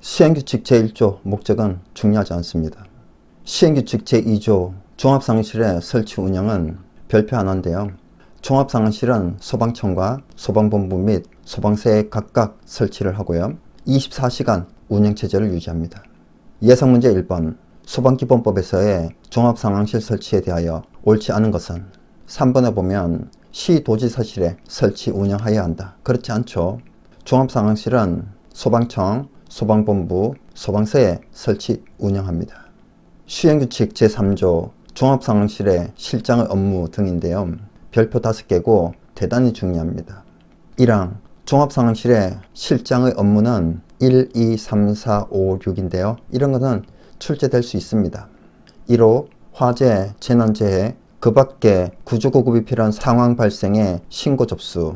시행규칙 제1조 목적은 중요하지 않습니다. 시행규칙 제2조 종합상황실의 설치 운영은 별표 하나인데요. 종합상황실은 소방청과 소방본부 및 소방서에 각각 설치를 하고요. 24시간 운영체제를 유지합니다. 예상문제 1번 소방기본법에서의 종합상황실 설치에 대하여 옳지 않은 것은 3번에 보면 시도지사실에 설치 운영하여야 한다. 그렇지 않죠. 종합상황실은 소방청, 소방본부, 소방서에 설치 운영합니다. 시행규칙 제3조 종합상황실의 실장의 업무 등인데요. 별표 5개고 대단히 중요합니다. 1항 종합상황실의 실장의 업무는 1, 2, 3, 4, 5, 6인데요. 이런 것은 출제될 수 있습니다. 1호 화재, 재난재해, 그 밖에 구조구급이 필요한 상황 발생의 신고 접수.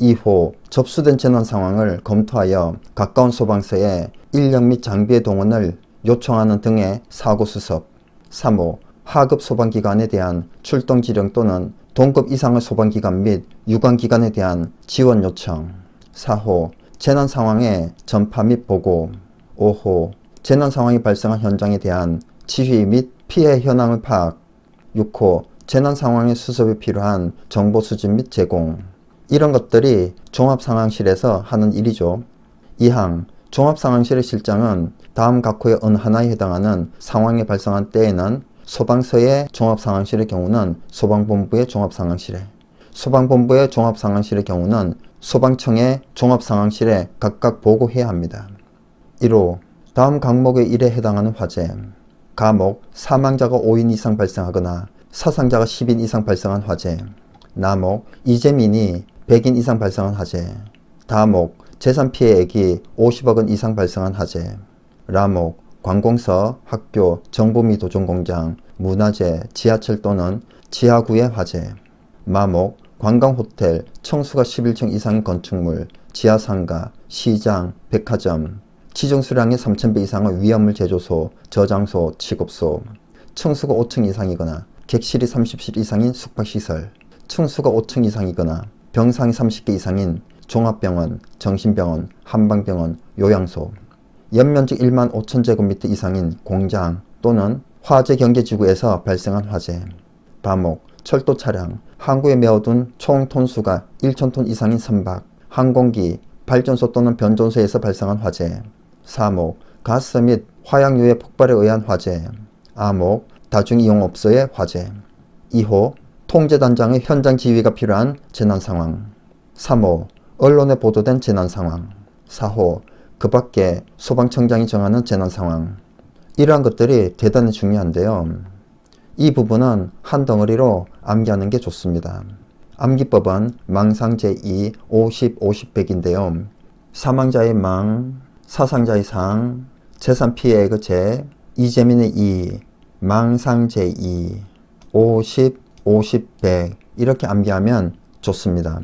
2호 접수된 재난 상황을 검토하여 가까운 소방서에 인력 및 장비의 동원을 요청하는 등의 사고 수습. 3호 하급 소방기관에 대한 출동 지령 또는 동급 이상의 소방기관 및 유관기관에 대한 지원 요청. 4호 재난 상황의 전파 및 보고. 5호 재난 상황이 발생한 현장에 대한 지휘 및 피해 현황의 파악. 6호 재난 상황의 수습에 필요한 정보 수집 및 제공. 이런 것들이 종합상황실에서 하는 일이죠. 2항 종합상황실의 실장은 다음 각호의 어느 하나에 해당하는 상황이 발생한 때에는 소방서의 종합상황실의 경우는 소방본부의 종합상황실에, 소방본부의 종합상황실의 경우는 소방청의 종합상황실에 각각 보고해야 합니다. 1호 다음 각목의 1에 해당하는 화재. 가목 사망자가 5인 이상 발생하거나 사상자가 10인 이상 발생한 화재. 나목 이재민이 100인 이상 발생한 화재. 다목 재산 피해액이 50억 원 이상 발생한 화재. 라목 관공서, 학교, 정부 및 도전공장, 문화재, 지하철 또는 지하구의 화재. 마목 관광호텔, 청수가 11층 이상의 건축물, 지하상가, 시장, 백화점, 지정 수량의 3000배 이상의 위험물 제조소, 저장소, 취급소. 층수가 5층 이상이거나 객실이 30실 이상인 숙박시설. 층수가 5층 이상이거나 병상이 30개 이상인 종합병원, 정신병원, 한방병원, 요양소. 연면적 1만 5천 제곱미터 이상인 공장 또는 화재경계지구에서 발생한 화재. 다목 철도 차량, 항구에 메어둔 총 톤수가 1,000톤 이상인 선박, 항공기, 발전소 또는 변전소에서 발생한 화재. 사목 가스 및 화약류의 폭발에 의한 화재. 아목 다중이용업소의 화재. 2호 통제단장의 현장 지휘가 필요한 재난상황. 3호 언론에 보도된 재난상황. 4호 그 밖에 소방청장이 정하는 재난상황. 이러한 것들이 대단히 중요한데요. 이 부분은 한 덩어리로 암기하는 게 좋습니다. 암기법은 망상 제2, 50, 50, 100인데요. 사망자의 망, 사상자의 상, 재산 피해액의 재, 이재민의 이, 망상 제2, 50, 50, 100 이렇게 암기하면 좋습니다.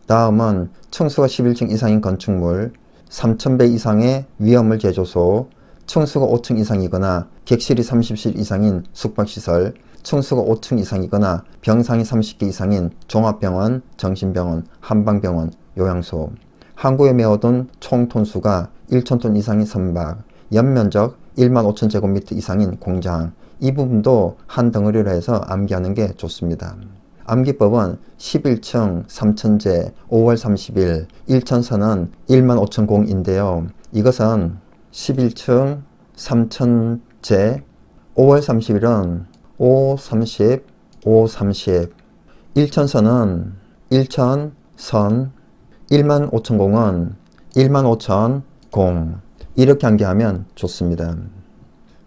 다음은 층수가 11층 이상인 건축물, 3000배 이상의 위험물 제조소, 층수가 5층 이상이거나 객실이 30실 이상인 숙박시설, 층수가 5층 이상이거나 병상이 30개 이상인 종합병원, 정신병원, 한방병원, 요양소. 항구에 메어둔 총 톤수가 1000톤 이상인 선박, 연면적 1만 5천 제곱미터 이상인 공장. 이 부분도 한 덩어리로 해서 암기하는 게 좋습니다. 암기법은 11층 3000제 5월 30일 1천선은 1만 5천 공인데요. 이것은 11층 3000제 5월 30일은 5, 30, 5, 30 1천선은 1천선 1만 5천 공은 1만 5천 공 이렇게 암기하면 좋습니다.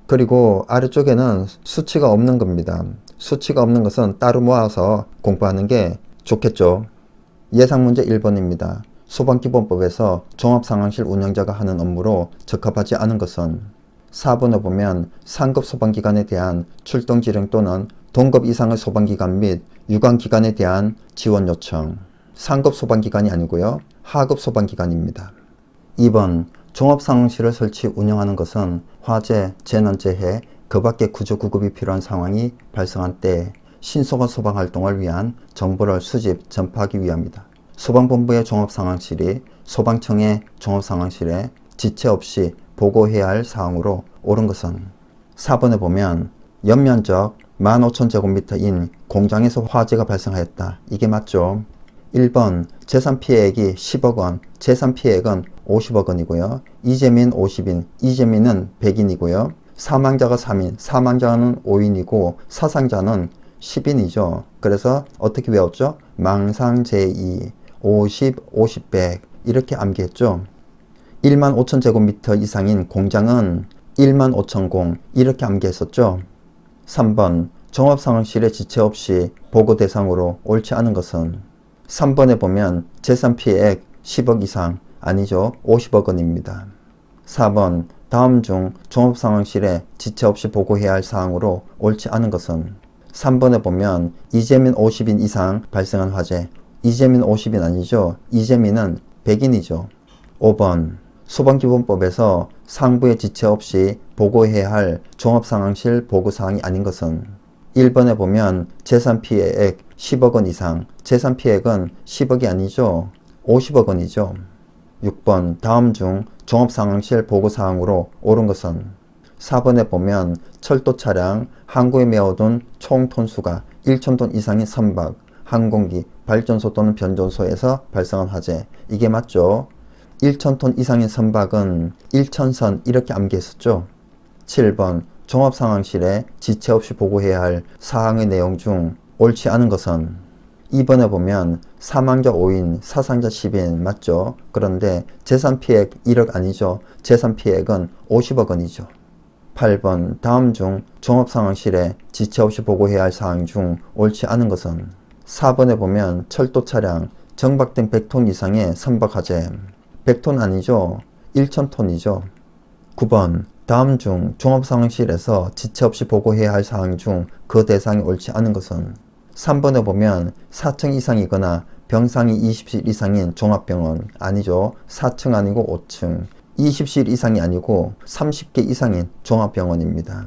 그리고 아래쪽에는 수치가 없는 겁니다. 수치가 없는 것은 따로 모아서 공부하는 게 좋겠죠. 예상문제 1번입니다. 소방기본법에서 종합상황실 운영자가 하는 업무로 적합하지 않은 것은 4번에 보면 상급 소방기관에 대한 출동 지령 또는 동급 이상의 소방기관 및 유관기관에 대한 지원 요청. 상급 소방기관이 아니고요. 하급 소방기관입니다. 2번 종합상황실을 설치 운영하는 것은 화재, 재난재해, 그 밖에 구조구급이 필요한 상황이 발생한 때 신속한 소방활동을 위한 정보를 수집, 전파하기 위함이다. 소방본부의 종합상황실이 소방청의 종합상황실에 지체 없이 보고해야 할 사항으로 옳은 것은 4번에 보면 연면적 15,000제곱미터인 공장에서 화재가 발생하였다. 이게 맞죠? 1번 재산피해액이 10억 원, 재산피해액은 50억 원이고요. 이재민 50인, 이재민은 100인이고요. 사망자가 3인, 사망자는 5인이고 사상자는 10인이죠. 그래서 어떻게 외웠죠? 망상제2, 50, 50, 100 이렇게 암기했죠. 15,000제곱미터 이상인 공장은 15,000공 이렇게 암기했었죠. 3번 종합상황실의 지체 없이 보고 대상으로 옳지 않은 것은 3번에 보면 재산피해액 10억 이상 아니죠. 50억 원입니다. 4번 다음 중 종합상황실에 지체 없이 보고해야 할 사항으로 옳지 않은 것은 3번에 보면 이재민 50인 이상 발생한 화재. 이재민 50인 아니죠. 이재민은 100인이죠. 5번 소방기본법에서 상부의 지체 없이 보고해야 할 종합상황실 보고사항이 아닌 것은 1번에 보면 재산피해액 10억 원 이상, 재산피해액은 10억이 아니죠. 50억 원이죠. 6번 다음 중 종합상황실 보고사항으로 옳은 것은 4번에 보면 철도 차량 항구에 메어둔 총 톤수가 1,000톤 이상인 선박, 항공기, 발전소 또는 변전소에서 발생한 화재. 이게 맞죠? 1,000톤 이상인 선박은 1,000선 이렇게 암기했었죠. 7번 종합상황실에 지체 없이 보고해야 할 사항의 내용 중 옳지 않은 것은 2번에 보면 사망자 5인, 사상자 10인 맞죠? 그런데 재산피해액 1억 아니죠. 재산피해액은 50억 원이죠. 8번 다음 중 종합상황실에 지체 없이 보고해야 할 사항 중 옳지 않은 것은 4번에 보면 철도 차량 정박된 100톤 이상의 선박 화재. 100톤 아니죠. 1,000톤이죠. 9번 다음 중 종합상황실에서 지체 없이 보고해야 할 사항 중 그 대상이 옳지 않은 것은 3번에 보면 4층 이상이거나 병상이 20실 이상인 종합병원 아니죠. 4층 아니고 5층 20실 이상이 아니고 30개 이상인 종합병원입니다.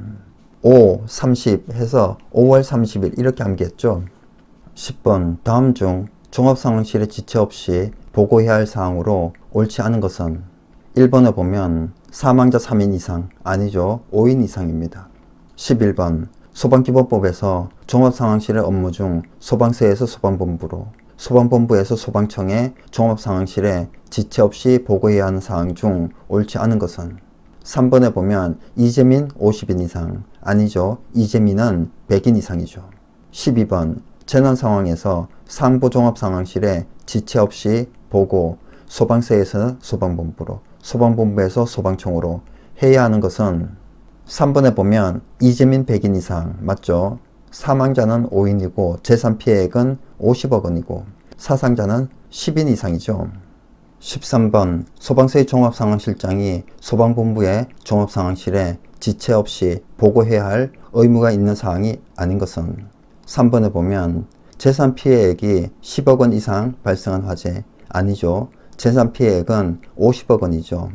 5, 30 해서 5월 30일 이렇게 암기했죠. 10번 다음 중 종합상황실에 지체 없이 보고해야 할 사항으로 옳지 않은 것은 1번에 보면 사망자 3인 이상 아니죠. 5인 이상입니다. 11번 소방기본법에서 종합상황실의 업무 중 소방서에서 소방본부로, 소방본부에서 소방청에 종합상황실에 지체 없이 보고해야 하는 사항 중 옳지 않은 것은 3번에 보면 이재민 50인 이상 아니죠. 이재민은 100인 이상이죠. 12번 재난 상황에서 상부 종합상황실에 지체 없이 보고 소방서에서 소방본부로, 소방본부에서 소방청으로 해야 하는 것은 3번에 보면 이재민 100인 이상 맞죠? 사망자는 5인이고 재산피해액은 50억 원이고 사상자는 10인 이상이죠. 13번 소방서의 종합상황실장이 소방본부의 종합상황실에 지체 없이 보고해야 할 의무가 있는 사항이 아닌 것은 3번에 보면 재산피해액이 10억 원 이상 발생한 화재 아니죠. 재산피해액은 50억 원이죠.